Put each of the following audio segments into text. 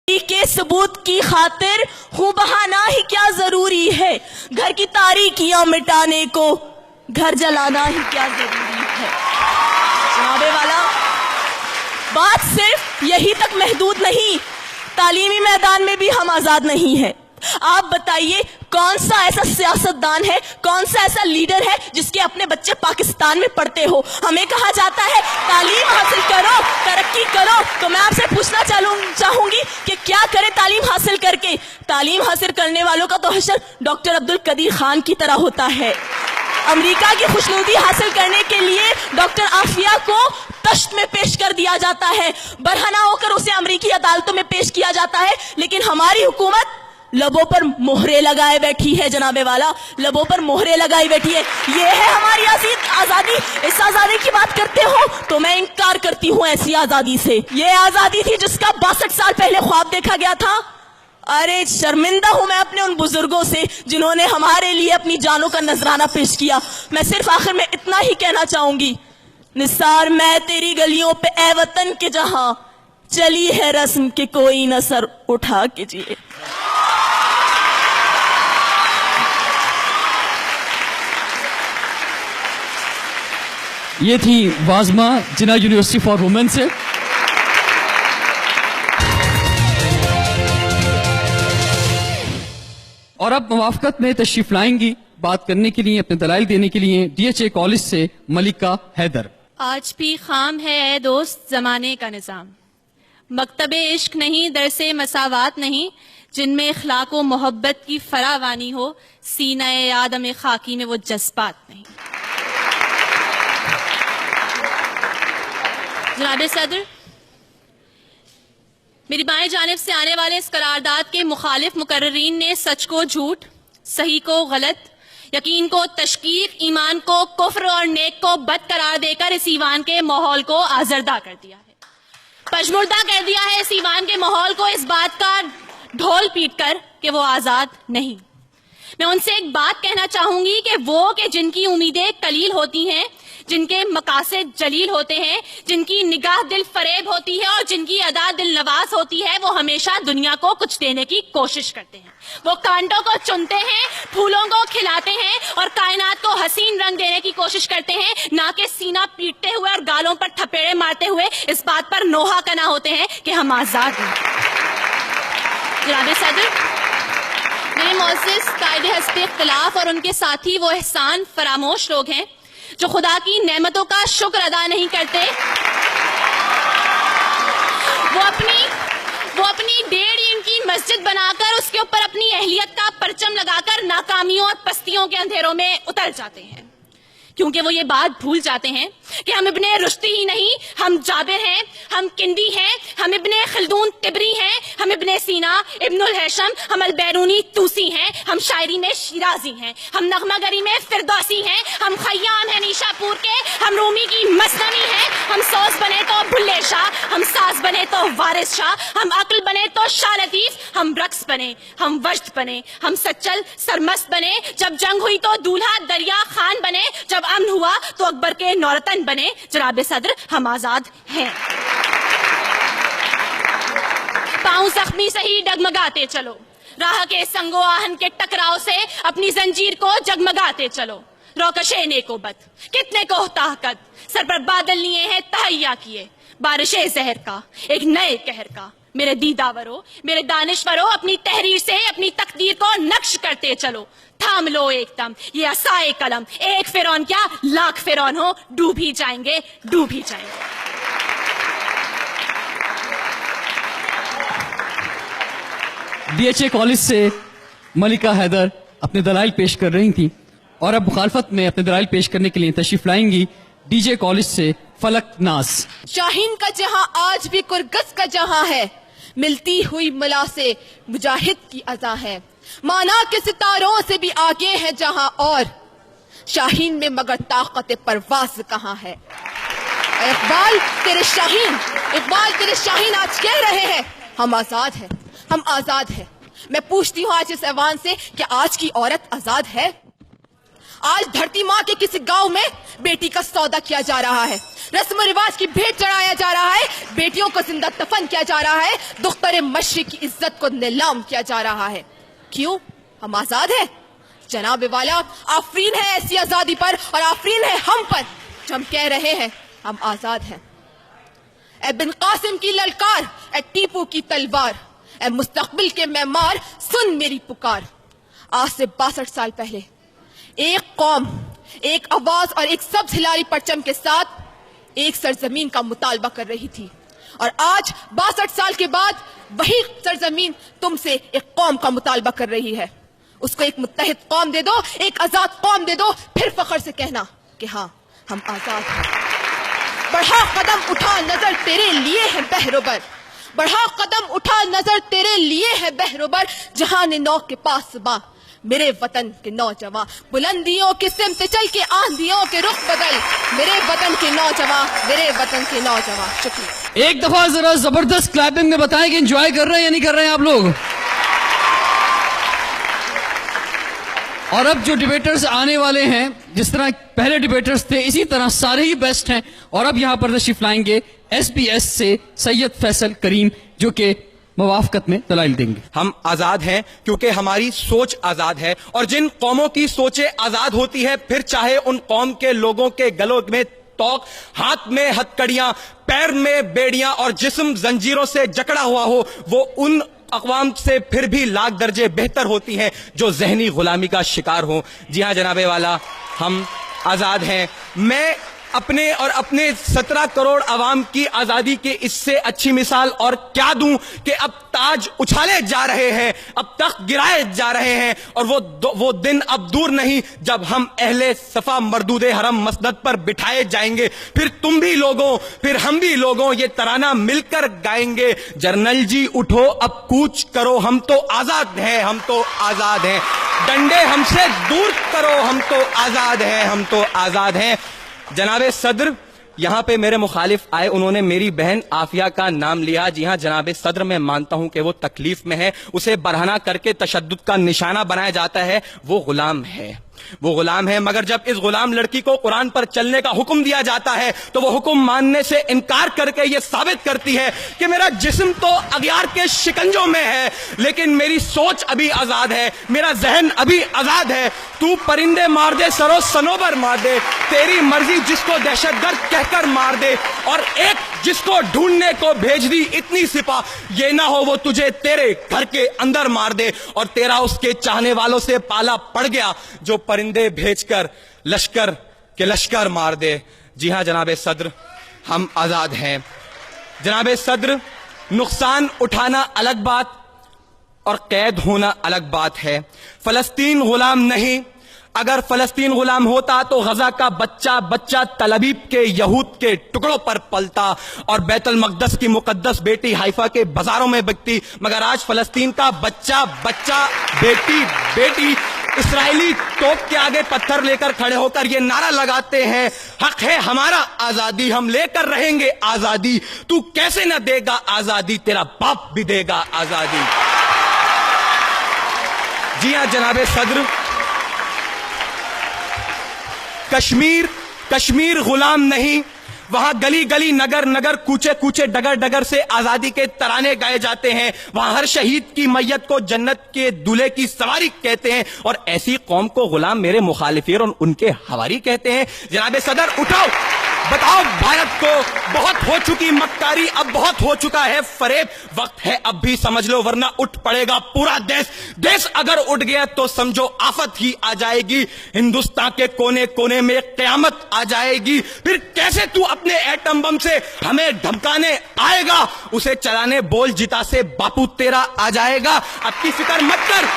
کے ثبوت کی خاطر خوں بہانا ہی کیا ضروری ہے، گھر کی تاریکیاں مٹانے کو گھر جلانا ہی کیا ضروری ہے۔ جناب والا، بات صرف یہی تک محدود نہیں، تعلیمی میدان میں بھی ہم آزاد نہیں ہیں۔ آپ بتائیے کون سا ایسا سیاستدان ہے، کون سا ایسا لیڈر ہے جس کے اپنے بچے پاکستان میں پڑھتے ہو؟ ہمیں کہا جاتا ہے تعلیم حاصل کرو، ترقی کرو، تو میں آپ سے پوچھنا چاہوں گی کہ کیا کرے تعلیم حاصل کر کے؟ تعلیم حاصل کرنے والوں کا تو حشر ڈاکٹر عبدالقدیر خان کی طرح ہوتا ہے۔ امریکہ کی خوشنودی حاصل کرنے کے لیے ڈاکٹر عافیہ کو تشت میں پیش کر دیا جاتا ہے، برہنہ ہو کر اسے امریکی عدالتوں میں پیش کیا جاتا ہے، لیکن ہماری حکومت لبوں پر مہرے لگائے بیٹھی ہے۔ جناب والا، لبوں پر مہرے لگائی بیٹھی ہے۔ یہ ہے ہماری آزادی۔ اس آزادی کی بات کرتے ہو تو میں انکار کرتی ہوں ایسی آزادی سے۔ یہ آزادی تھی جس کا 62 سال پہلے خواب دیکھا گیا تھا۔ ارے شرمندہ ہوں میں اپنے ان بزرگوں سے جنہوں نے ہمارے لیے اپنی جانوں کا نذرانہ پیش کیا۔ میں صرف آخر میں اتنا ہی کہنا چاہوں گی، نثار میں تیری گلیوں پہ اے وطن کے جہاں چلی ہے رسم کہ کوئی نہ سر اٹھا کے جیے۔ یہ تھی وازمہ جناح یونیورسٹی فار وومن سے۔ اور اب موافقت میں تشریف لائیں گی بات کرنے کے لیے، اپنے دلائل دینے کے لیے DHA کالج سے ملکہ حیدر۔ آج بھی خام ہے اے دوست زمانے کا نظام، مکتب عشق نہیں، درس مساوات نہیں، جن میں اخلاق و محبت کی فراوانی ہو، سینہ آدم خاکی میں وہ جذبات نہیں۔ جناب صدر، میری بائیں جانب سے آنے والے اس قرارداد کے مخالف مقررین نے سچ کو جھوٹ، صحیح کو غلط، یقین کو تشکیک، ایمان کو کفر اور نیک کو بد قرار دے کر اس ایوان کے ماحول کو آزردہ کر دیا ہے، پژمردہ کر دیا ہے اس ایوان کے ماحول کو، اس بات کا ڈھول پیٹ کر کہ وہ آزاد نہیں۔ میں ان سے ایک بات کہنا چاہوں گی کہ وہ کہ جن کی امیدیں قلیل ہوتی ہیں، جن کے مقاصد جلیل ہوتے ہیں، جن کی نگاہ دل فریب ہوتی ہے اور جن کی ادا دل نواز ہوتی ہے، وہ ہمیشہ دنیا کو کچھ دینے کی کوشش کرتے ہیں۔ وہ کانٹوں کو چنتے ہیں، پھولوں کو کھلاتے ہیں اور کائنات کو حسین رنگ دینے کی کوشش کرتے ہیں، نہ کہ سینہ پیٹتے ہوئے اور گالوں پر تھپیڑے مارتے ہوئے اس بات پر نوحہ کنا ہوتے ہیں کہ ہم آزاد ہیں۔ جناب صدر، میرے معزز قائد حزب اختلاف اور ان کے ساتھی وہ احسان فراموش لوگ ہیں جو خدا کی نعمتوں کا شکر ادا نہیں کرتے، وہ اپنی 1.5 اینٹ کی مسجد بنا کر اس کے اوپر اپنی اہلیت کا پرچم لگا کر ناکامیوں اور پستیوں کے اندھیروں میں اتر جاتے ہیں، کیونکہ وہ یہ بات بھول جاتے ہیں کہ ہم ابن رشدی ہی نہیں، ہم جابر ہیں، ہم کندی ہیں، ہم ابن خلدون طبری ہیں، ہم ابن سینا، ابن الہیثم، ہم البیرونی توسی ہیں، ہم شاعری میں شیرازی ہیں، ہم نغمہ گری میں فردوسی ہیں، ہم خیام ہیں نیشا پور کے، ہم رومی کی مثنوی ہیں، ہم سوز بنے تو بھلے شاہ، ہم ساز بنے تو وارث شاہ، ہم عقل بنے تو شاہ لطیف، ہم رقص بنے، ہم وجد بنے، ہم سچل سرمست بنے، جب جنگ ہوئی تو دولہا دریا خان بنے، جب امن ہوا تو اکبر کے نورتن بنے۔ جناب صدر، ہم آزاد ہیں۔ پاؤں زخمی سہی ڈگمگاتے چلو، راہ کے سنگ و آہن کے ٹکراؤ سے اپنی زنجیر کو جگمگاتے چلو، روکشے نیکو بد کتنے کو طاقت، سر پر بادل لیے ہیں تہیا کیے، بارش زہر کا ایک نئے قہر کا، میرے دیداورو، میرے دانشورو، اپنی تحریر سے اپنی تقدیر کو نقش کرتے چلو، تھام لو ایک دم یہ عصائے قلم، ایک فرعون کیا لاکھ فرعون ہو، ڈوب ہی جائیں گے، ڈوب ہی جائیں گے۔ DHA کالج سے ملکہ حیدر اپنے دلائل پیش کر رہی تھیں، اور اب مخالفت میں اپنے دلائل پیش کرنے کے لیے تشریف لائیں گی DJ کالج سے فلک ناز۔ شاہین کا جہاں آج بھی کرگس کا جہاں ہے، ملتی ہوئی ملا سے مجاہد کی اذا ہے، مانا کے ستاروں سے بھی آگے ہے جہاں، اور شاہین میں مگر طاقت پرواز کہاں ہے۔ اقبال تیرے شاہین آج کہہ رہے ہیں ہم آزاد ہیں، ہم آزاد ہیں۔ میں پوچھتی ہوں آج اس ایوان سے کہ آج کی عورت آزاد ہے؟ आज धरती माँ के किसी गांव में बेटी का सौदा किया जा रहा है, रस्म रिवाज की भेंट चढ़ाया जा रहा है, बेटियों को जिंदा दफन किया जा रहा है, दुख्तर मशरिक की इज्जत को नीलाम किया जा रहा है। क्यों? हम आजाद हैं जनाब वाला। आफरीन है ऐसी आजादी पर और आफरीन है हम पर जो हम कह रहे हैं हम आजाद हैं। ए बिन कासिम की ललकार, ए टीपू की तलवार, ए मुस्तकबिल के मेमार, सुन मेरी पुकार। आज से 62 साल पहले एक कौम, एक आवाज और एक सब्ज हिलारी परचम के साथ एक सरजमीन का मुतालबा कर रही थी, और आज 62 साल के बाद वही सरजमीन तुमसे एक कौम का मुतालबा कर रही है। उसको एक मुत्तहिद कौम दे दो, एक आजाद कौम दे दो, फिर फख्र से कहना कि हाँ हम आजाद हैं। बढ़ा कदम उठा नजर तेरे लिए है बहरोबर, बढ़ा कदम उठा नजर तेरे लिए है बहरोबर, जहां नौ के पास बा मेरे वतन के नौजवान, बुलंदियों की सिमत चल के आंधियों के रुख बदल, मेरे वतन के नौजवान, मेरे वतन के नौजवान। शुक्रिया। एक दफा जरा जबरदस्त क्लैपिंग में बताएं कि एंजॉय कर रहे हैं या नहीं कर रहे हैं आप लोग। और अब जो डिबेटर्स आने वाले हैं, जिस तरह पहले डिबेटर्स थे इसी तरह सारे ही बेस्ट हैं। और अब यहां पर तशरीफ लाएंगे SBS से सैयद फैसल करीम, जो कि मुवाफकत में दलाइल देंगे। हम आजाद हैं क्योंकि हमारी सोच आजाद है, और जिन कौमों की सोचें आजाद होती है, फिर चाहे उन कौम के लोगों के गलों में तोक, हाथ में हथकड़ियां, पैर में बेड़ियां और जिस्म जंजीरों से जकड़ा हुआ हो, वो उन अक़वाम से फिर भी लाख दर्जे बेहतर होती हैं जो जहनी गुलामी का शिकार हो। जी हाँ जनाबे वाला, हम आजाद हैं। मैं अपने और अपने 17 करोड़ अवाम की आजादी की इससे अच्छी मिसाल और क्या दूं कि अब ताज उछाले जा रहे हैं, अब तख्त गिराए जा रहे हैं, और वो दिन अब दूर नहीं जब हम अहले सफा मरदूदे हरम मसनद पर बिठाए जाएंगे। फिर तुम भी लोगों, फिर हम भी लोगों, ये तराना मिलकर गाएंगे। जर्नल जी उठो अब कूच करो, हम तो आजाद हैं, हम तो आजाद हैं। डंडे हमसे दूर करो, हम तो आजाद हैं, हम तो आजाद हैं। जनाबे सदर यहां पे मेरे मुखालिफ आए, उन्होंने मेरी बहन आफिया का नाम लिया। जी हां जनाबे सदर, मैं मानता हूं कि वो तकलीफ में है, उसे बरहना करके तशद्दुद का निशाना बनाया जाता है। वो गुलाम है, वो गुलाम है, मगर जब इस गुलाम लड़की को कुरान पर चलने का हुक्म दिया जाता है तो वो हुक्म मानने से इनकार करके ये साबित करती है कि मेरा जिस्म तो अगियार के शिकंजों में है, लेकिन मेरी सोच अभी आजाद है, मेरा जहन अभी आजाद है। तू परिंदे मार दे, सरो सनोबर मार दे, तेरी मर्जी जिसको दहशतगर्द कहकर मार दे, और एक जिसको ढूंढने को भेज दी इतनी सिपा, ये ना हो वो तुझे तेरे घर के अंदर मार दे, और तेरा उसके चाहने वालों से पाला पड़ गया जो परिंदे भेजकर लश्कर के लश्कर मार दे। जी हां जनाबे सदर, हम आजाद हैं। जनाबे सदर, नुकसान उठाना अलग बात और कैद होना अलग बात है। फलस्तीन गुलाम नहीं, अगर फलस्तीन गुलाम होता तो गजा का बच्चा बच्चा तलबीब के यहूद के टुकड़ों पर पलता और बैतुल मक़दस की मुकद्दस बेटी हाइफा के बाजारों में बिकती, मगर आज फलस्तीन का बच्चा बच्चा बेटी बेटी इसराइली तोप के आगे पत्थर लेकर खड़े होकर ये नारा लगाते हैं, हक है हमारा आजादी, हम लेकर रहेंगे आजादी, तू कैसे न देगा आजादी, तेरा बाप भी देगा आजादी। जी हां जनाबे सदर, कश्मीर गुलाम नहीं, वहां गली गली नगर नगर कूचे कूचे डगर डगर से आजादी के तराने गाए जाते हैं। वहां हर शहीद की मैयत को जन्नत के दूल्हे की सवारी कहते हैं, और ऐसी कौम को गुलाम मेरे मुखालिफिन और उनके हवारी कहते हैं। जनाबे सदर उठाओ, बताओ भारत को बहुत हो चुकी मक्कारी, अब बहुत हो चुका है फरेब, वक्त है अब भी समझ लो वरना उठ पड़ेगा पूरा देश। देश अगर उठ गया तो समझो आफत ही आ जाएगी, हिंदुस्तान के कोने कोने में कयामत आ जाएगी। फिर कैसे तू अपने एटम बम से हमें धमकाने आएगा, उसे चलाने बोल जिता से बापू तेरा आ जाएगा। अब की फिक्र मत कर,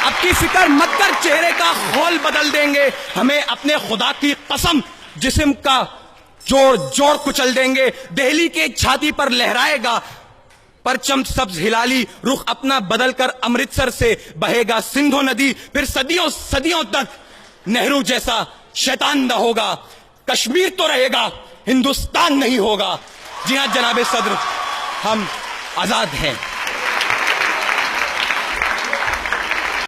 अब की फिक्र मत कर, चेहरे का खोल बदल देंगे, हमें अपने खुदा की कसम जिस्म का जोड़ जोड़ कुचल देंगे। दिल्ली के छाती पर लहराएगा परचम सब्ज हिलाली, रुख अपना बदलकर अमृतसर से बहेगा सिंधु नदी, फिर सदियों सदियों तक नेहरू जैसा शैतान न होगा। कश्मीर तो रहेगा, हिंदुस्तान नहीं होगा। जी हां जनाबे सदर, हम आजाद हैं।